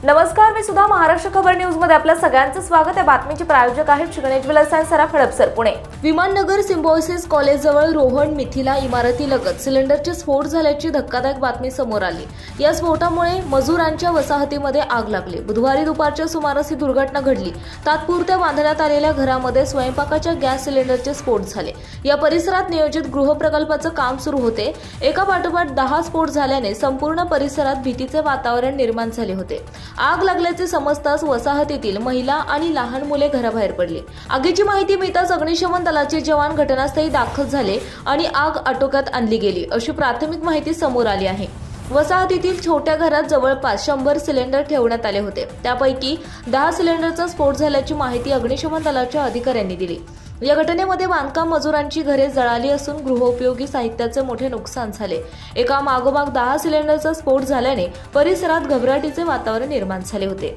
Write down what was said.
नमस्कार, मी सुद्धा महाराष्ट्र खबर न्यूज मध्ये आपल्या सगळ्यांचं स्वागत आहे। बातमीचे प्रायोजक आहेत Ganesh jewellers and Saraf Hadapsar Pune. Viman Nagar symbiosis college जवळ रोहन मिथिला इमारतीलगत सिलेंडरचे स्फोट झाल्याची धक्कादायक बातमी समोर आली। या स्फोटामुळे मजुरांच्या वसाहतीमध्ये आग लागली। बुधवारी दुपारच्या सुमारास ही दुर्घटना घडली। तात्पुरत्या बांधण्यात आलेल्या घरामध्ये स्वयंपाकाच्या गॅस सिलेंडरचे स्फोट झाले। या परिसरात नियोजित गृहप्रकल्पाचं काम सुरू होते। एका पाठोपाठ 10 स्फोट झाल्याने संपूर्ण परिसरात भीतीचे वातावरण निर्माण झाले होते। आग लागल्याचे समजताच वसाहतीतील महिला आणि लहान मुले घराबाहेर पडली। आगीची माहिती मिळताच अग्निशमन दलाचे जवान घटनास्थळी दाखल झाले आणि आग आटोक्यात आणली गेली, अशी प्राथमिक माहिती समोर आली आहे। वसाहतीतील छोट्या घरात जवळपास 100 सिलेंडर ठेवण्यात आले होते। त्यापैकी 10 सिलेंडरचा स्फोट झाल्याची माहिती अग्निशमन दलाच्या अधिकाऱ्यांनी दिली। या घटनेमध्ये बांधकाम मजुरांची घरे जळाली असून गृहोपयोगी साहित्याचे मोठे नुकसान झाले। एका मागोमाग 10 सिलेंडरचा स्फोट झाल्याने परिसरात घबराटीचे वातावरण निर्माण झाले होते।